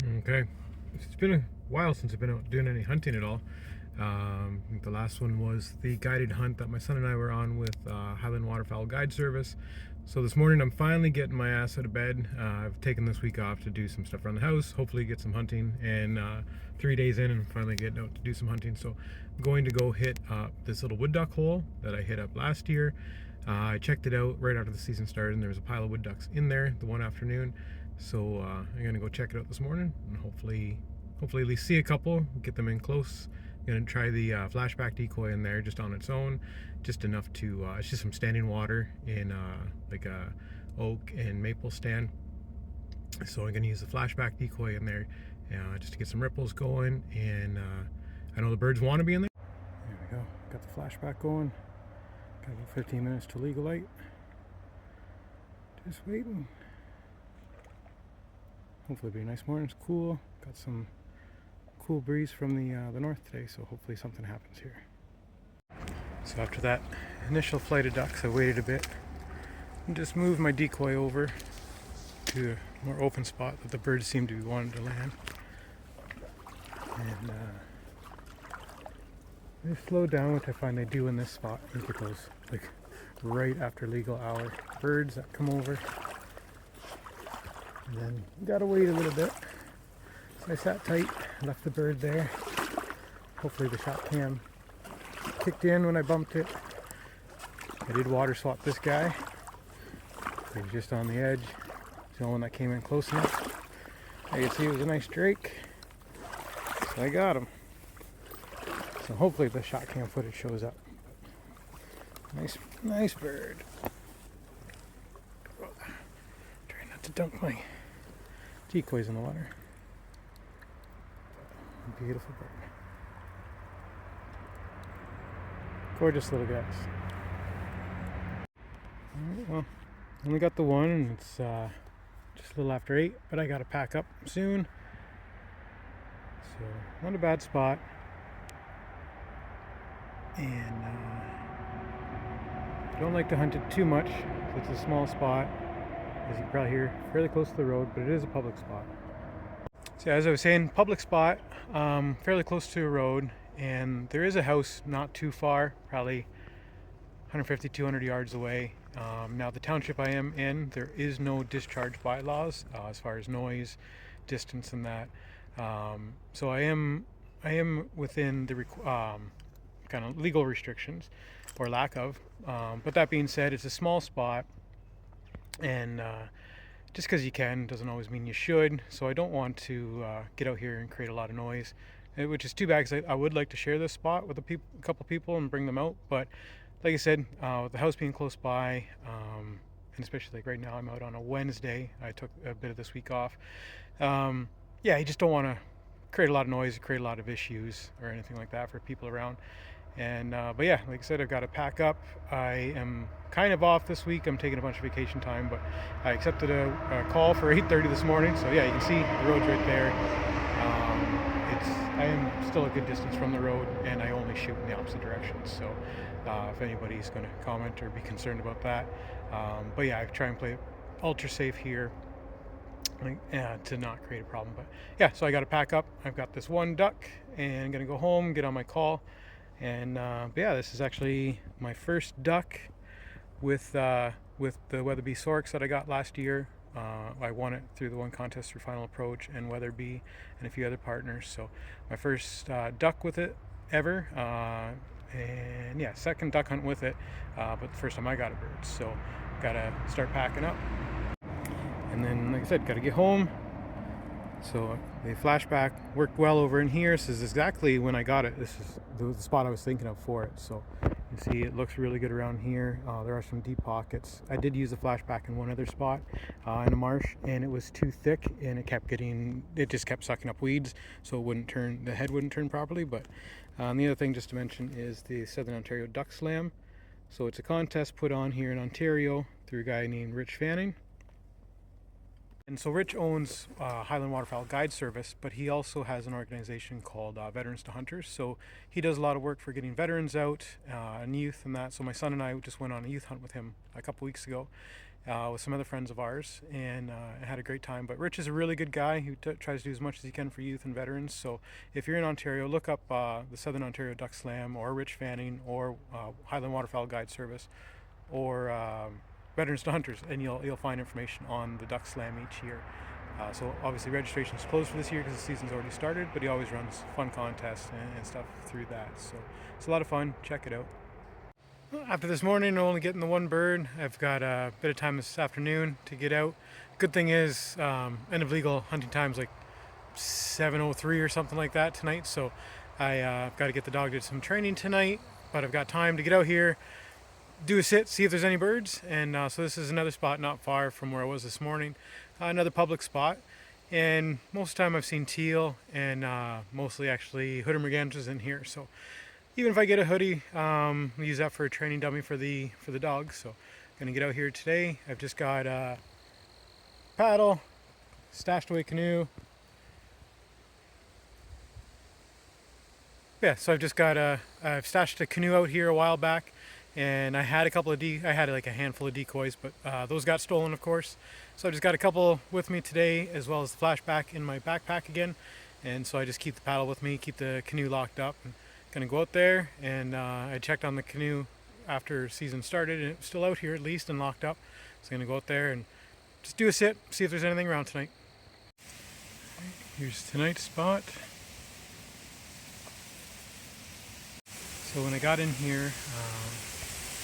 Okay, it's been a while since I've been out doing any hunting at all. I think the last one was the guided hunt that my son and I were on with Highland Waterfowl Guide Service. So this morning I'm finally getting my ass out of bed. I've taken this week off to do some stuff around the house, hopefully get some hunting, and 3 days in and finally getting out to do some hunting. So I'm going to go hit this little wood duck hole that I hit up last year. I checked it out right after the season started, and there was a pile of wood ducks in there the one afternoon. So I'm gonna go check it out this morning, and hopefully at least see a couple, get them in close. I'm gonna try the flashback decoy in there just on its own, just enough to. It's just some standing water in like a oak and maple stand. So I'm gonna use the flashback decoy in there just to get some ripples going, and I know the birds want to be in there. There we go. Got the flashback going. Got about 15 minutes to legal light. Just waiting. Hopefully it'll be a nice morning. It's cool. Got some cool breeze from the north today, so hopefully something happens here. So after that initial flight of ducks, I waited a bit and just moved my decoy over to a more open spot that the birds seem to be wanting to land. And they slow down, which I find they do in this spot. I think it goes like right after legal hour. Birds that come over. And then you gotta wait a little bit. So I sat tight, left the bird there. Hopefully the Shotkam kicked in when I bumped it. I did water swap this guy. He was just on the edge. He's the only one that came in close enough. I could see it was a nice drake. So I got him. So hopefully the Shotkam footage shows up. Nice bird. Trying not to dunk my decoys in the water. Beautiful bird. Gorgeous little guys. Alright, well, only got the one, and it's just a little after 8, but I gotta pack up soon. So, not a bad spot. And I don't like to hunt it too much. So it's a small spot. As you can probably hear, fairly close to the road, but it is a public spot. So as I was saying, public spot, fairly close to a road, and there is a house not too far, probably 150, 200 yards away. Now the township I am in, there is no discharge bylaws as far as noise, distance, and that. So I am within the kind of legal restrictions, or lack of. But that being said, it's a small spot, and just because you can doesn't always mean you should. So I don't want to get out here and create a lot of noise, which is too bad, because I would like to share this spot with a couple people and bring them out. But like I said, with the house being close by, and especially like right now, I'm out on a Wednesday. I took a bit of this week off. Yeah, you just don't want to create a lot of noise, create a lot of issues or anything like that for people around. And but yeah, like I said, I've got to pack up. I am kind of off this week. I'm taking a bunch of vacation time, but I accepted a call for 8:30 this morning. So yeah, you can see the road's right there. I am still a good distance from the road, and I only shoot in the opposite direction. So if anybody's going to comment or be concerned about that, but yeah, I try and play it ultra safe here, to not create a problem. But yeah, so I got to pack up. I've got this one duck, and I'm gonna go home, get on my call. And but yeah, this is actually my first duck with the Weatherby Sorks that I got last year. I won it through the one contest through Final Approach and Weatherby and a few other partners. So my first duck with it ever, and yeah, second duck hunt with it, but the first time I got a bird. So gotta start packing up, and then like I said, gotta get home. So the flashback worked well over in here. This is exactly when I got it. This is the spot I was thinking of for it. So you see it looks really good around here. There are some deep pockets. I did use the flashback in one other spot in a marsh, and it was too thick, and it just kept sucking up weeds, so it wouldn't turn, the head wouldn't turn properly. But the other thing just to mention is the Southern Ontario Duck Slam. So it's a contest put on here in Ontario through a guy named Rich Fanning. And so Rich owns Highland Waterfowl Guide Service, but he also has an organization called Veterans to Hunters. So he does a lot of work for getting veterans out and youth and that. So my son and I just went on a youth hunt with him a couple weeks ago. with some other friends of ours, and I had a great time. But Rich is a really good guy who tries to do as much as he can for youth and veterans. So if you're in Ontario, look up the Southern Ontario Duck Slam, or Rich Fanning, or Highland Waterfowl Guide Service, or Veterans to Hunters, and you'll find information on the Duck Slam each year. So obviously registration is closed for this year because the season's already started, but he always runs fun contests and stuff through that. So it's a lot of fun. Check it out. After this morning, I'm only getting the one bird. I've got a bit of time this afternoon to get out. Good thing is, end of legal hunting time's like 7:03 or something like that tonight. So I got to get the dog to some training tonight, but I've got time to get out here, do a sit, see if there's any birds. And so this is another spot not far from where I was this morning, another public spot. And most of the time I've seen teal, and mostly actually hooded mergansers in here. So even if I get a hoodie, I use that for a training dummy for the dog. So I'm gonna get out here today. I've just got a paddle, stashed away canoe. Yeah, so I've stashed a canoe out here a while back, and I had I had like a handful of decoys, but those got stolen, of course. So I just got a couple with me today, as well as the flashback in my backpack again. And so I just keep the paddle with me, keep the canoe locked up. And gonna go out there, and I checked on the canoe after season started, and it was still out here at least and locked up. So I'm gonna go out there and just do a sit, see if there's anything around tonight. Here's tonight's spot. So when I got in here,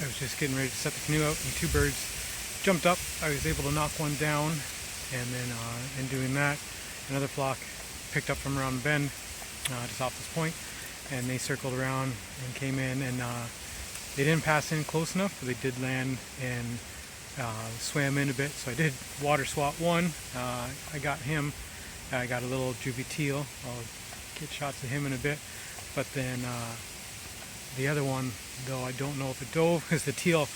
I was just getting ready to set the canoe out, and two birds jumped up. I was able to knock one down, and then in doing that, another flock picked up from around the bend, just off this point. And they circled around and came in, and they didn't pass in close enough, but they did land and swam in a bit. So I did water swat one. I got him. I got a little juvie teal. I'll get shots of him in a bit. But then the other one, though I don't know if it dove, because the teal,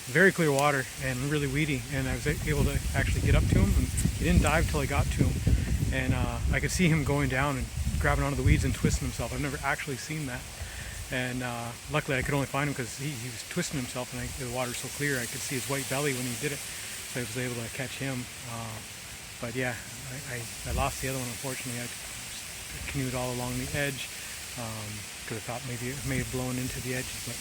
very clear water and really weedy, and I was able to actually get up to him, and he didn't dive till I got to him. And I could see him going down and grabbing onto the weeds and twisting himself. I've never actually seen that. And luckily I could only find him because he was twisting himself, and the water's so clear I could see his white belly when he did it. So I was able to catch him. But yeah, I lost the other one, unfortunately. I canoed all along the edge because I thought maybe it may have blown into the edges, but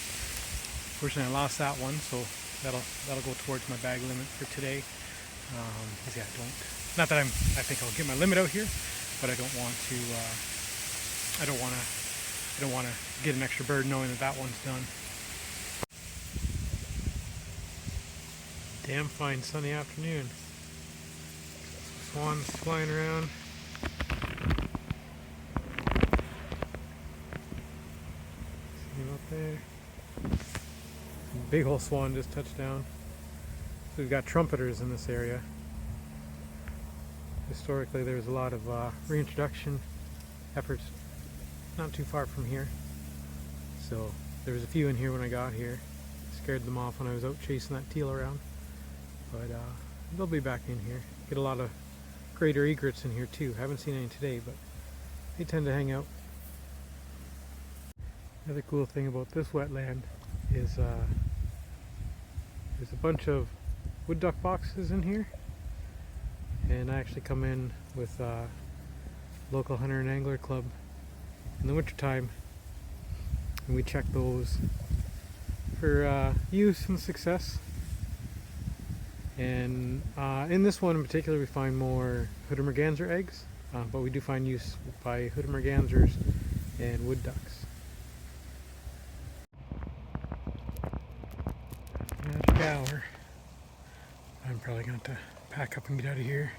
unfortunately I lost that one, so that'll go towards my bag limit for today. Yeah, not that I think I'll get my limit out here, but I don't want to get an extra bird knowing that one's done. Damn fine sunny afternoon. Swans flying around. See him up there. Big old swan just touched down. So we've got trumpeters in this area. Historically, there's a lot of reintroduction efforts not too far from here. So there was a few in here when I got here. Scared them off when I was out chasing that teal around. But they'll be back in here. Get a lot of greater egrets in here too. Haven't seen any today, but they tend to hang out. Another cool thing about this wetland is there's a bunch of wood duck boxes in here. And I actually come in with local hunter and angler club in the wintertime, and we check those for use and success. And in this one in particular, we find more hooded merganser eggs, but we do find use by hooded mergansers and wood ducks. Magic hour. I'm probably going to pack up and get out of here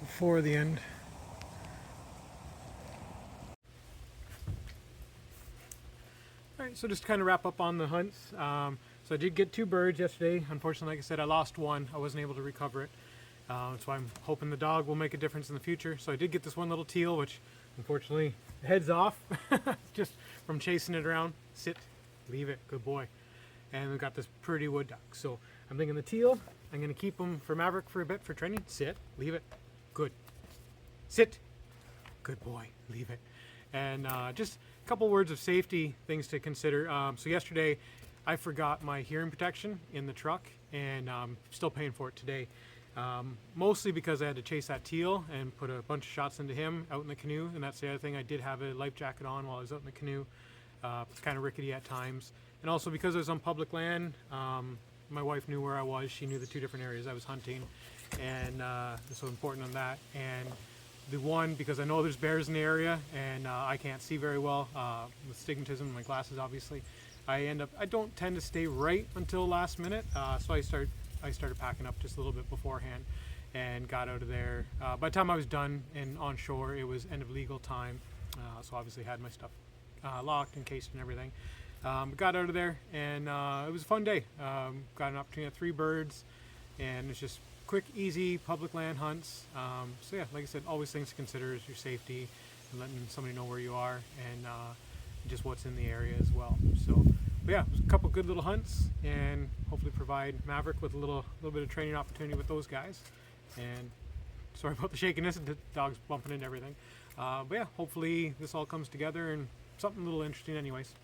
before the end. Alright, so just to kind of wrap up on the hunts. So I did get two birds yesterday. Unfortunately, like I said, I lost one. I wasn't able to recover it. So I'm hoping the dog will make a difference in the future. So I did get this one little teal, which unfortunately heads off just from chasing it around. Sit, leave it, good boy. And we've got this pretty wood duck. So I'm thinking the teal, I'm going to keep him for Maverick for a bit for training. Sit, leave it, good. Sit, good boy, leave it. And just a couple words of safety things to consider. So yesterday I forgot my hearing protection in the truck, and still paying for it today. Mostly because I had to chase that teal and put a bunch of shots into him out in the canoe, and that's the other thing. I did have a life jacket on while I was out in the canoe. It's kind of rickety at times, and also because I was on public land. My wife knew where I was. She knew the 2 different areas I was hunting, and so important on that. And the one, because I know there's bears in the area, and I can't see very well with stigmatism, my glasses obviously. I don't tend to stay right until last minute, so I started packing up just a little bit beforehand and got out of there. By the time I was done and on shore, it was end of legal time, so obviously had my stuff locked and cased and everything. Got out of there, and it was a fun day. Got an opportunity at 3 birds, and it's just quick, easy public land hunts. So yeah, like I said, always things to consider is your safety and letting somebody know where you are, and just what's in the area as well. So, but yeah, it was a couple good little hunts, and hopefully provide Maverick with a little bit of training opportunity with those guys. And sorry about the shakiness, the dog's bumping into everything. But yeah, hopefully this all comes together and something a little interesting anyways.